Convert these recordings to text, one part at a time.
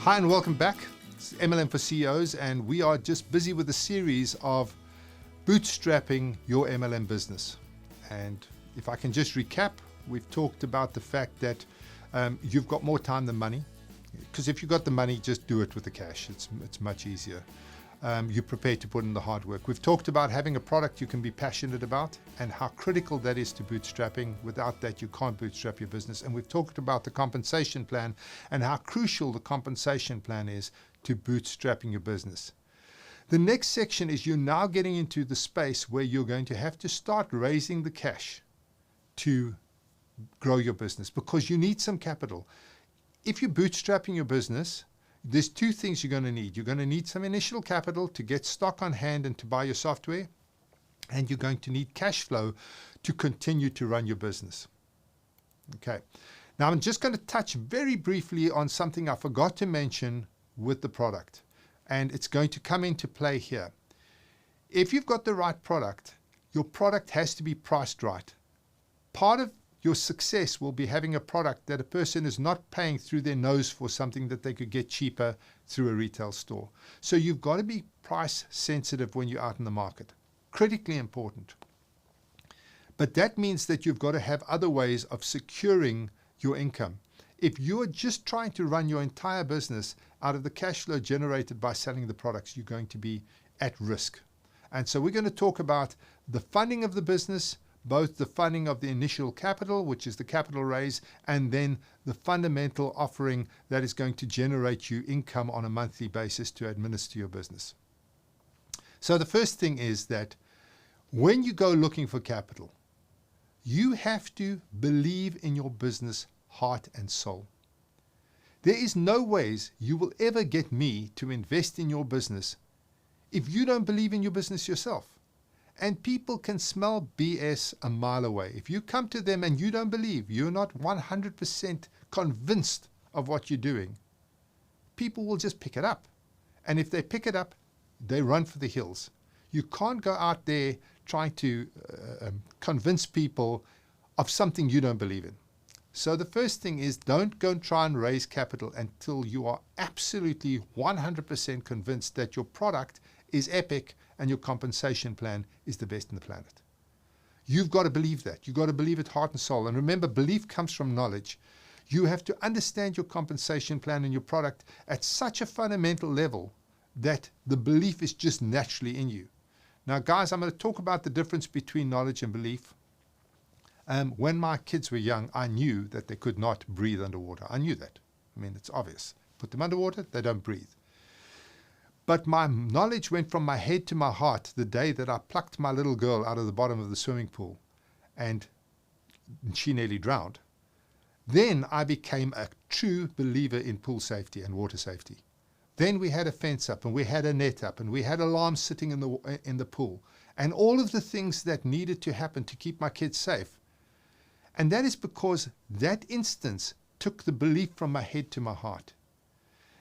Hi and welcome back. It's MLM for CEOs, and we are just busy with a series of bootstrapping your MLM business. And if I can just recap, we've talked about the fact that you've got more time than money. Because if you've got the money, just do it with the cash. It's much easier. You're prepared to put in the hard work. We've talked about having a product you can be passionate about and how critical that is to bootstrapping. Without that, you can't bootstrap your business. And we've talked about the compensation plan and how crucial the compensation plan is to bootstrapping your business. The next section is you're now getting into the space where you're going to have to start raising the cash to grow your business because you need some capital. If you're bootstrapping your business, there's two things you're going to need. You're going to need some initial capital to get stock on hand and to buy your software, and you're going to need cash flow to continue to run your business. Okay. Now I'm just going to touch very briefly on something I forgot to mention with the product, and it's going to come into play here. If you've got the right product, your product has to be priced right. Part of your success will be having a product that a person is not paying through their nose for something that they could get cheaper through a retail store. So you've got to be price sensitive when you're out in the market. Critically important. But that means that you've got to have other ways of securing your income. If you're just trying to run your entire business out of the cash flow generated by selling the products, you're going to be at risk. And so we're going to talk about the funding of the business, both the funding of the initial capital, which is the capital raise, and then the fundamental offering that is going to generate you income on a monthly basis to administer your business. So the first thing is that when you go looking for capital, you have to believe in your business heart and soul. There is no ways you will ever get me to invest in your business if you don't believe in your business yourself. And people can smell BS a mile away. If you come to them and you don't believe, you're not 100% convinced of what you're doing, people will just pick it up. And if they pick it up, they run for the hills. You can't go out there trying to convince people of something you don't believe in. So the first thing is, don't go and try and raise capital until you are absolutely 100% convinced that your product is epic and your compensation plan is the best in the planet. You've got to believe that. You've got to believe it heart and soul. And remember, belief comes from knowledge. You have to understand your compensation plan and your product at such a fundamental level that the belief is just naturally in you. Now, guys, I'm going to talk about the difference between knowledge and belief. When my kids were young, I knew that they could not breathe underwater. I knew that. I mean, it's obvious. Put them underwater, they don't breathe. But my knowledge went from my head to my heart the day that I plucked my little girl out of the bottom of the swimming pool and she nearly drowned. Then I became a true believer in pool safety and water safety. Then we had a fence up and we had a net up and we had alarms sitting in the pool and all of the things that needed to happen to keep my kids safe. And that is because that instance took the belief from my head to my heart.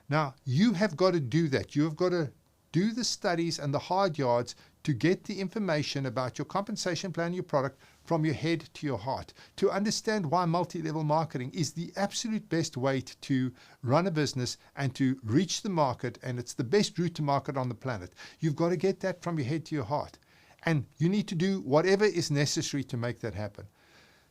Now, you have got to do that. You have got to do the studies and the hard yards to get the information about your compensation plan, your product, from your head to your heart, to understand why multi-level marketing is the absolute best way to run a business and to reach the market, and it's the best route to market on the planet. You've got to get that from your head to your heart, and you need to do whatever is necessary to make that happen.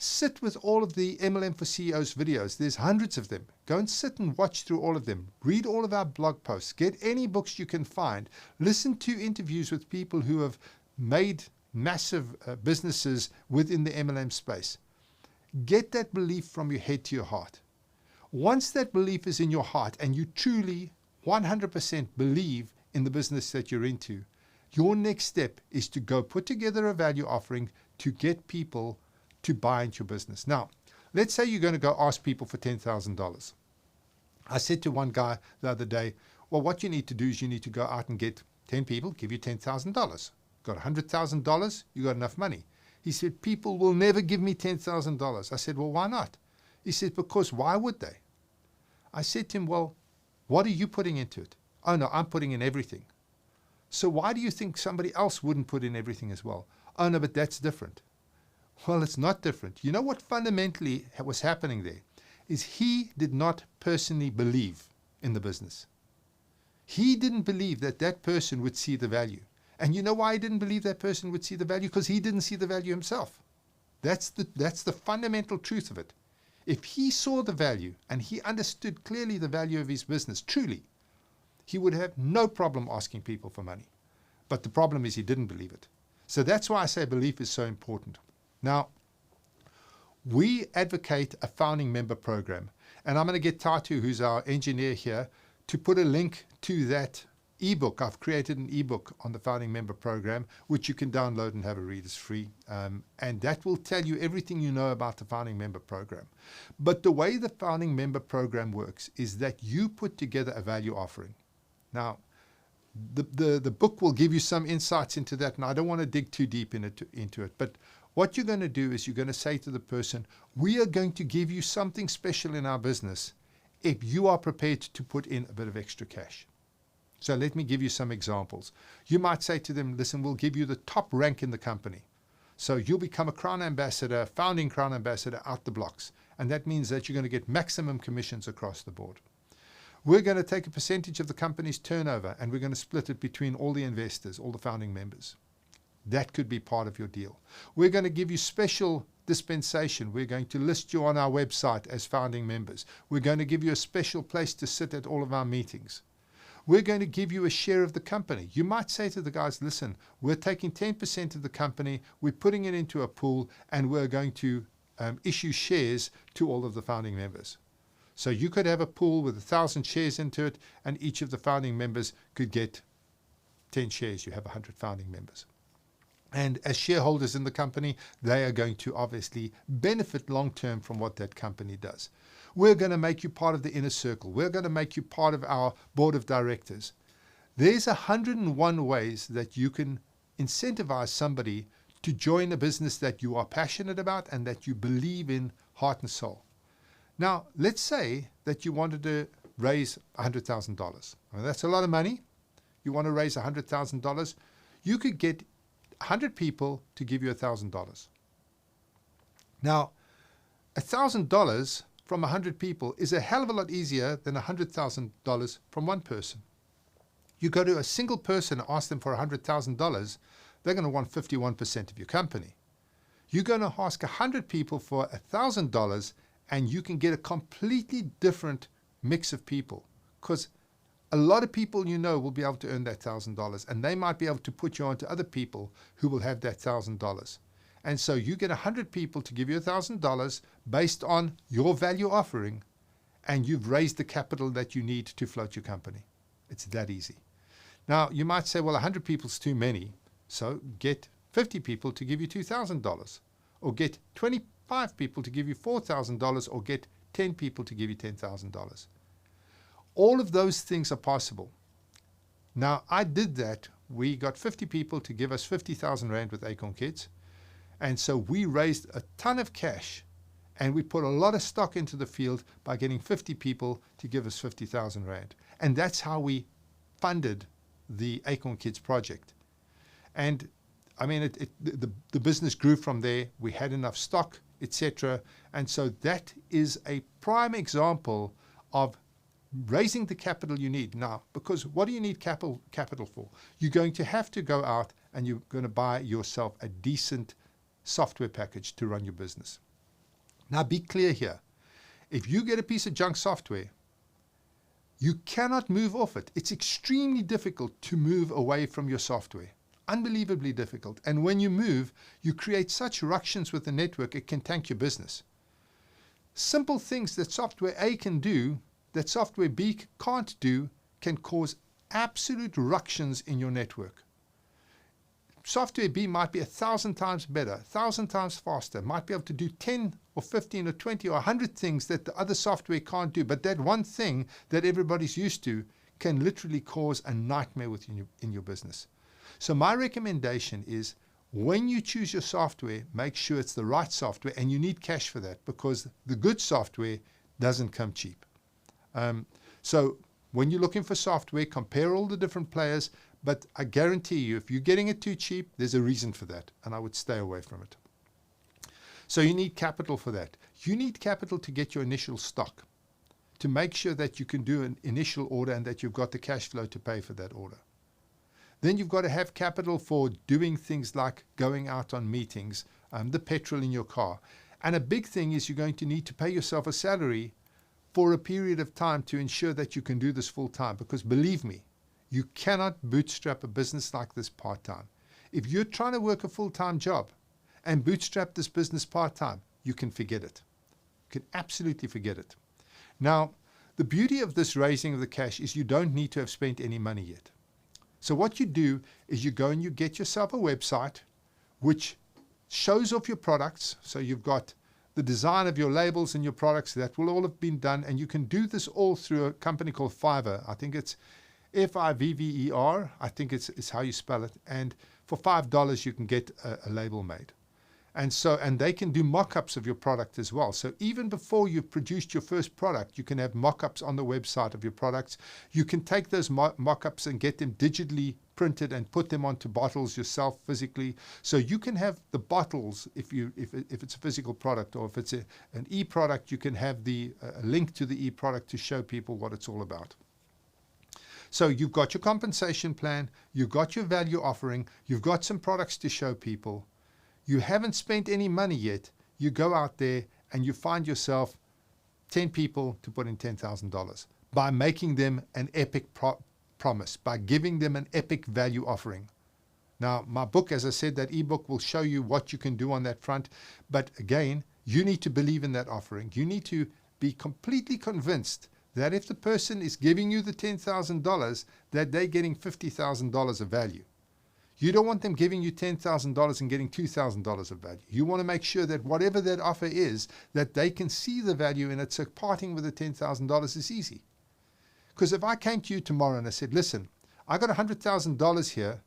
Sit with all of the MLM for CEOs videos. There's hundreds of them. Go and sit and watch through all of them. Read all of our blog posts. Get any books you can find. Listen to interviews with people who have made massive businesses within the MLM space. Get that belief from your head to your heart. Once that belief is in your heart and you truly 100% believe in the business that you're into, your next step is to go put together a value offering to get people to buy into your business. Now, let's say you're going to go ask people for $10,000. I said to one guy the other day, well, what you need to do is you need to go out and get 10 people, give you $10,000. Got $100,000, you got enough money. He said, people will never give me $10,000. I said, well, why not? He said, because why would they? I said to him, well, what are you putting into it? Oh, no, I'm putting in everything. So why do you think somebody else wouldn't put in everything as well? Oh, no, but that's different. Well, it's not different. You know what fundamentally was happening there is he did not personally believe in the business. He didn't believe that that person would see the value. And you know why he didn't believe that person would see the value? Because he didn't see the value himself. That's the fundamental truth of it. If he saw the value and he understood clearly the value of his business, truly, he would have no problem asking people for money. But the problem is he didn't believe it. So that's why I say belief is so important. Now, we advocate a founding member program. And I'm going to get Tatu, who's our engineer here, to put a link to that ebook. I've created an ebook on the founding member program, which you can download and have a read. It's free. And that will tell you everything you know about the founding member program. But the way the founding member program works is that you put together a value offering. Now, the book will give you some insights into that, and I don't want to dig too deep into it. But what you're going to do is you're going to say to the person, we are going to give you something special in our business if you are prepared to put in a bit of extra cash. So let me give you some examples. You might say to them, listen, we'll give you the top rank in the company. So you'll become a Crown Ambassador, founding Crown Ambassador out the blocks. And that means that you're going to get maximum commissions across the board. We're going to take a percentage of the company's turnover and we're going to split it between all the investors, all the founding members. That could be part of your deal. We're going to give you special dispensation. We're going to list you on our website as founding members. We're going to give you a special place to sit at all of our meetings. We're going to give you a share of the company. You might say to the guys, listen, we're taking 10% of the company, we're putting it into a pool, and we're going to issue shares to all of the founding members. So you could have a pool with 1,000 shares into it, and each of the founding members could get 10 shares. You have 100 founding members. And as shareholders in the company, they are going to obviously benefit long-term from what that company does. We're going to make you part of the inner circle. We're going to make you part of our board of directors. There's 101 ways that you can incentivize somebody to join a business that you are passionate about and that you believe in heart and soul. Now, let's say that you wanted to raise $100,000. That's a lot of money. You want to raise $100,000. You could get 100 people to give you $1,000. Now, $1,000 from 100 people is a hell of a lot easier than $100,000 from one person. You go to a single person and ask them for $100,000, they're going to want 51% of your company. You're going to ask 100 people for $1,000 and you can get a completely different mix of people, because a lot of people you know will be able to earn that $1,000, and they might be able to put you on to other people who will have that $1,000. And so you get 100 people to give you $1,000 based on your value offering, and you've raised the capital that you need to float your company. It's that easy. Now, you might say, well, 100 people is too many, so get 50 people to give you $2,000, or get 25 people to give you $4,000, or get 10 people to give you $10,000. All of those things are possible. Now, I did that. We got 50 people to give us 50,000 Rand with Acorn Kids. And so we raised a ton of cash, and we put a lot of stock into the field by getting 50 people to give us 50,000 Rand. And that's how we funded the Acorn Kids project. And I mean, the business grew from there. We had enough stock, etc. And so that is a prime example of raising the capital you need. Now, because what do you need capital for? You're going to have to go out and you're going to buy yourself a decent software package to run your business. Now, be clear here. If you get a piece of junk software, you cannot move off it. It's extremely difficult to move away from your software. Unbelievably difficult. And when you move, you create such ructions with the network, it can tank your business. Simple things that software A can do that software B can't do can cause absolute ructions in your network. Software B might be 1,000 times better, 1,000 times faster, might be able to do 10 or 15 or 20 or 100 things that the other software can't do. But that one thing that everybody's used to can literally cause a nightmare in your business. So my recommendation is, when you choose your software, make sure it's the right software, and you need cash for that, because the good software doesn't come cheap. So when you're looking for software, compare all the different players, but I guarantee you, if you're getting it too cheap, there's a reason for that, and I would stay away from it. So you need capital for that. You need capital to get your initial stock. to make sure that you can do an initial order and that you've got the cash flow to pay for that order. Then you've got to have capital for doing things like going out on meetings, the petrol in your car. And a big thing is you're going to need to pay yourself a salary for a period of time to ensure that you can do this full time. Because believe me, you cannot bootstrap a business like this part-time. If you're trying to work a full-time job and bootstrap this business part-time, you can forget it. You can absolutely forget it. Now, the beauty of this raising of the cash is you don't need to have spent any money yet. So what you do is you go and you get yourself a website which shows off your products. So you've got the design of your labels and your products that will all have been done. And you can do this all through a company called Fiverr. I think it's Fivver. I think it's how you spell it. And for $5, you can get a label made. And they can do mock-ups of your product as well. So even before you've produced your first product, you can have mock-ups on the website of your products. You can take those mock-ups and get them digitally printed and put them onto bottles yourself physically. So you can have the bottles if it's a physical product, or if it's an e-product, you can have a link to the e-product to show people what it's all about. So you've got your compensation plan, you've got your value offering, you've got some products to show people. You haven't spent any money yet. You go out there and you find yourself 10 people to put in $10,000 by making them an epic promise, by giving them an epic value offering. Now, my book, as I said, that ebook will show you what you can do on that front. But again, you need to believe in that offering. You need to be completely convinced that if the person is giving you the $10,000, that they're getting $50,000 of value. You don't want them giving you $10,000 and getting $2,000 of value. You want to make sure that whatever that offer is, that they can see the value in it, so parting with the $10,000 is easy. Because if I came to you tomorrow and I said, listen, I got $100,000 here,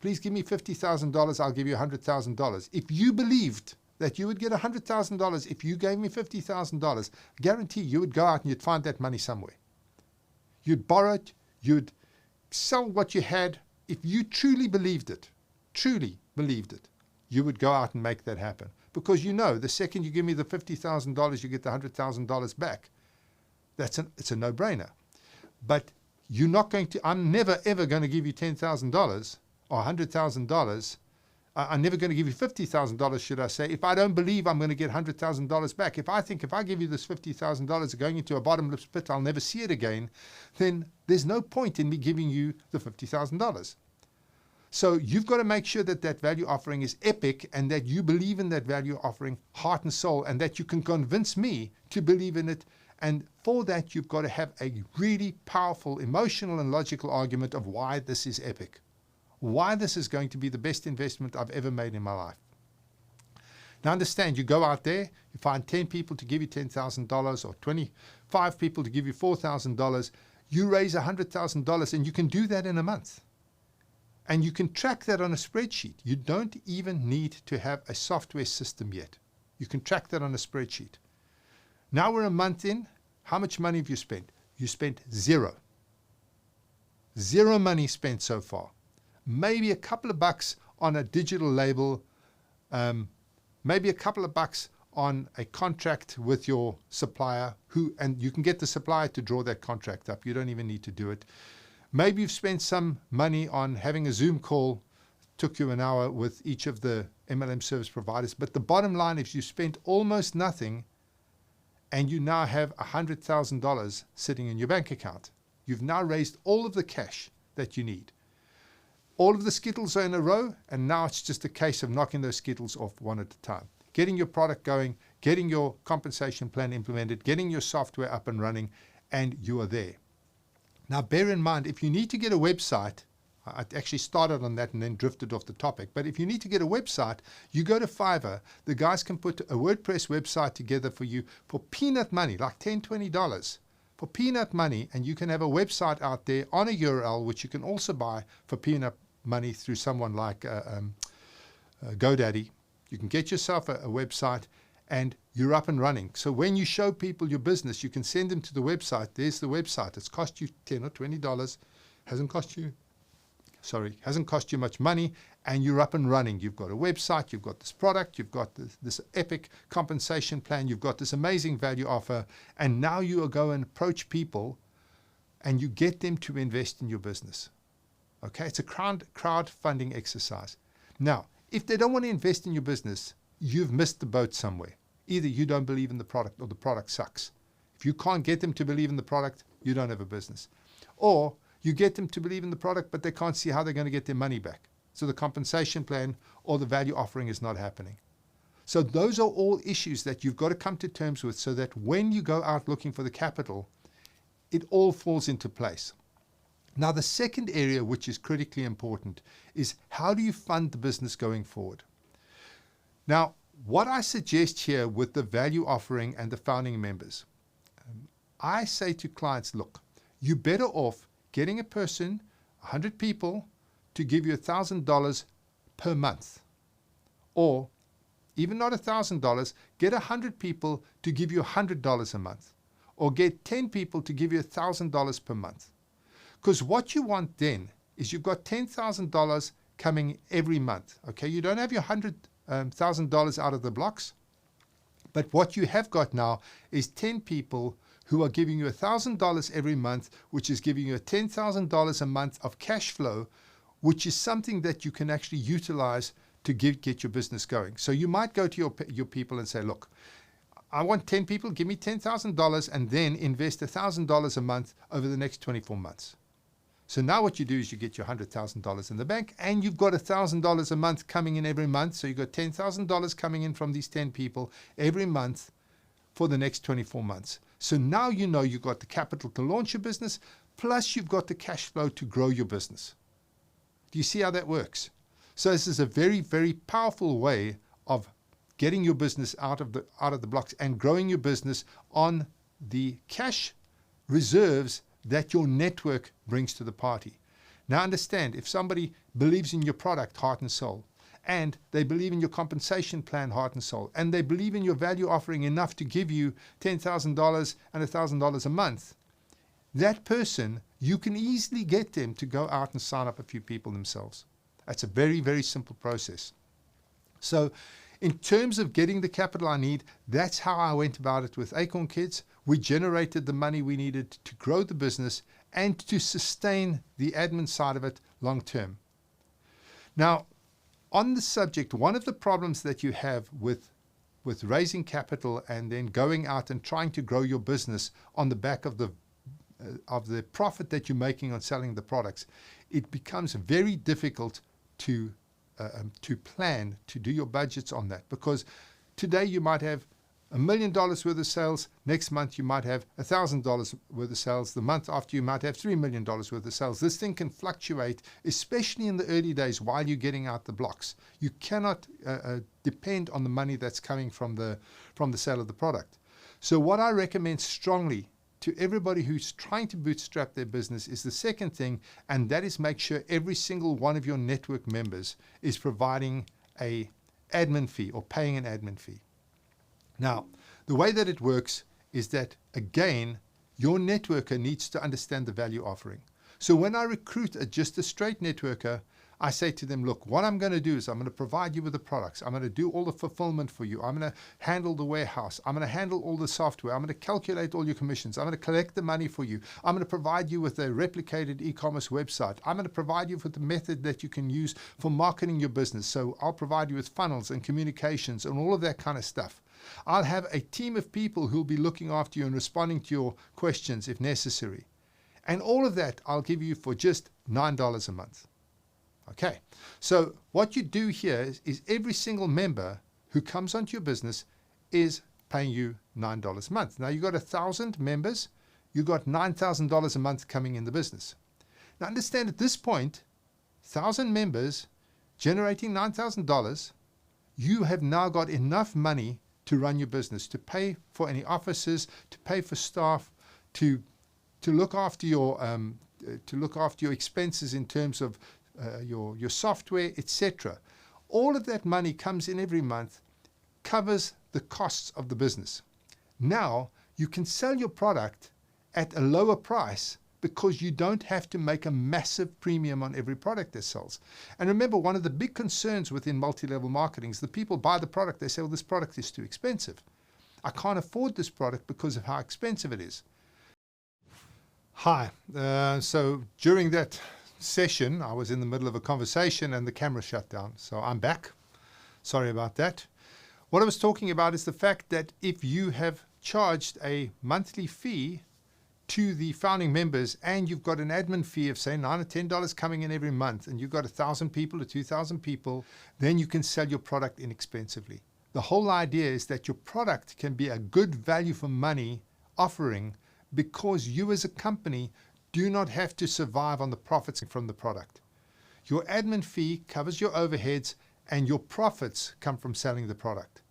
please give me $50,000, I'll give you $100,000. If you believed that you would get $100,000 if you gave me $50,000, guarantee you would go out and you'd find that money somewhere. You'd borrow it, you'd sell what you had. If you truly believed it, you would go out and make that happen. Because you know, the second you give me the $50,000, you get the $100,000 back. It's a no-brainer. But you're not going to, I'm never ever going to give you $10,000 or $100,000. I'm never going to give you $50,000, should I say, if I don't believe I'm going to get $100,000 back. If I think if I give you this $50,000 going into a bottomless pit, I'll never see it again, then there's no point in me giving you the $50,000. So you've got to make sure that that value offering is epic and that you believe in that value offering heart and soul, and that you can convince me to believe in it. And for that, you've got to have a really powerful emotional and logical argument of why this is epic. Why this is going to be the best investment I've ever made in my life. Now understand, you go out there, you find 10 people to give you $10,000 or 25 people to give you $4,000. You raise $100,000 and you can do that in a month. And you can track that on a spreadsheet. You don't even need to have a software system yet. You can track that on a spreadsheet. Now we're a month in. How much money have you spent? You spent zero. Zero money spent so far. Maybe a couple of bucks on a digital label, maybe a couple of bucks on a contract with your supplier, and you can get the supplier to draw that contract up. You don't even need to do it. Maybe you've spent some money on having a Zoom call, took you an hour with each of the MLM service providers. But the bottom line is you spent almost nothing and you now have $100,000 sitting in your bank account. You've now raised all of the cash that you need. All of the Skittles are in a row, and now it's just a case of knocking those Skittles off one at a time. Getting your product going, getting your compensation plan implemented, getting your software up and running, and you are there. Now, bear in mind, if you need to get a website, I actually started on that and then drifted off the topic, but if you need to get a website, you go to Fiverr. The guys can put a WordPress website together for you for peanut money, like $10, $20. For peanut money, and you can have a website out there on a URL, which you can also buy for peanut money through someone like GoDaddy. You can get yourself a website and you're up and running. So when you show people your business, you can send them to the website. There's the website. It's cost you $10 or $20. Hasn't cost you hasn't cost you much money, and you're up and running. You've got a website, you've got this product, you've got this epic compensation plan, you've got this amazing value offer, and now you go and approach people and you get them to invest in your business. Okay, it's a crowdfunding exercise. Now, if they don't want to invest in your business, you've missed the boat somewhere. Either you don't believe in the product or the product sucks. If you can't get them to believe in the product, you don't have a business. Or you get them to believe in the product, but they can't see how they're going to get their money back. So the compensation plan or the value offering is not happening. So those are all issues that you've got to come to terms with so that when you go out looking for the capital, it all falls into place. Now, the second area, which is critically important, is how do you fund the business going forward? Now, what I suggest here with the value offering and the founding members, I say to clients, look, you're better off getting a person, 100 people, to give you $1,000 per month. Or even not $1,000, get 100 people to give you $100 a month. Or get 10 people to give you $1,000 per month. Because what you want then is you've got $10,000 coming every month. Okay, you don't have your $100,000 out of the blocks, but what you have got now is 10 people who are giving you $1,000 every month, which is giving you $10,000 a month of cash flow, which is something that you can actually utilize to get your business going. So you might go to your people and say, look, I want 10 people, give me $10,000 and then invest $1,000 a month over the next 24 months. So now what you do is you get your $100,000 in the bank and you've got $1,000 a month coming in every month. So you've got $10,000 coming in from these 10 people every month for the next 24 months. So now you know you've got the capital to launch your business, plus you've got the cash flow to grow your business. Do you see how that works? So this is a very, very powerful way of getting your business out of the blocks and growing your business on the cash reserves that your network brings to the party. Now understand, if somebody believes in your product, heart and soul, and they believe in your compensation plan, heart and soul, and they believe in your value offering enough to give you $10,000 and $1,000 a month, that person, you can easily get them to go out and sign up a few people themselves. That's a very, very simple process. So in terms of getting the capital I need, that's how I went about it with Acorn Kids. We generated the money we needed to grow the business and to sustain the admin side of it long term. Now, on the subject, one of the problems that you have with raising capital and then going out and trying to grow your business on the back of the profit that you're making on selling the products, it becomes very difficult to plan, to do your budgets on that, because today you might have $1 million worth of sales, next month you might have $1,000 worth of sales, the month after you might have $3 million worth of sales. This thing can fluctuate, especially in the early days while you're getting out the blocks. You cannot depend on the money that's coming from the sale of the product. So what I recommend strongly to everybody who's trying to bootstrap their business is the second thing, and that is make sure every single one of your network members is providing an admin fee or paying an admin fee. Now, the way that it works is that, again, your networker needs to understand the value offering. So when I recruit just a straight networker, I say to them, look, what I'm going to do is I'm going to provide you with the products. I'm going to do all the fulfillment for you. I'm going to handle the warehouse. I'm going to handle all the software. I'm going to calculate all your commissions. I'm going to collect the money for you. I'm going to provide you with a replicated e-commerce website. I'm going to provide you with the method that you can use for marketing your business. So I'll provide you with funnels and communications and all of that kind of stuff. I'll have a team of people who'll be looking after you and responding to your questions if necessary. And all of that I'll give you for just $9 a month. Okay, so what you do here is every single member who comes onto your business is paying you $9 a month. Now you've got 1,000 members, you've got $9,000 a month coming in the business. Now understand, at this point, 1,000 members generating $9,000, you have now got enough money to run your business, to pay for any offices, to pay for staff, to look after your expenses in terms of your software, etc. All of that money comes in every month, covers the costs of the business. Now you can sell your product at a lower price because you don't have to make a massive premium on every product that sells. And remember, one of the big concerns within multi-level marketing is the people buy the product, they say, well, this product is too expensive. I can't afford this product because of how expensive it is. Hi, so during that session, I was in the middle of a conversation and the camera shut down. So I'm back. Sorry about that. What I was talking about is the fact that if you have charged a monthly fee to the founding members and you've got an admin fee of say $9 or $10 coming in every month, and you've got 1,000 people or 2,000 people, then you can sell your product inexpensively. The whole idea is that your product can be a good value for money offering because you as a company do not have to survive on the profits from the product. Your admin fee covers your overheads and your profits come from selling the product.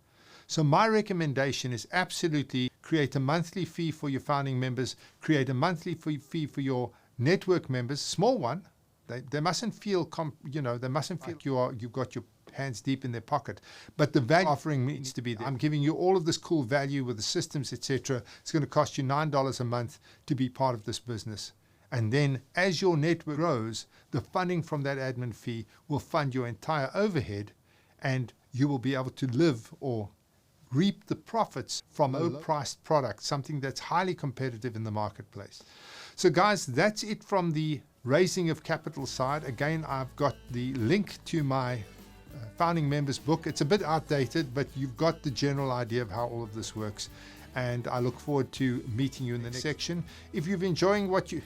So my recommendation is absolutely create a monthly fee for your founding members, create a monthly fee for your network members, small one. They mustn't feel, they mustn't feel like you've got your hands deep in their pocket. But the value offering needs to be there. I'm giving you all of this cool value with the systems, etc. It's going to cost you $9 a month to be part of this business. And then as your network grows, the funding from that admin fee will fund your entire overhead, and you will be able to live or reap the profits from a low-priced product, something that's highly competitive in the marketplace. So guys, that's it from the raising of capital side. Again, I've got the link to my founding members book. It's a bit outdated, but you've got the general idea of how all of this works. And I look forward to meeting you in the next section. If you're enjoying what you're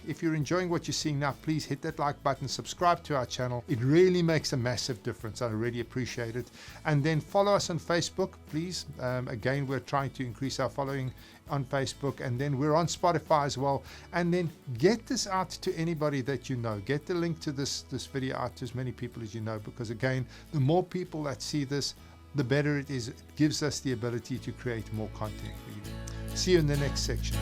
seeing now, please hit that like button, subscribe to our channel. It really makes a massive difference. I really appreciate it. And then follow us on Facebook, please. Again, we're trying to increase our following on Facebook, and then we're on Spotify as well. And then get this out to anybody that you know. Get the link to this video out to as many people as you know, because again, the more people that see this, the better it is. It gives us the ability to create more content for you. See you in the next section.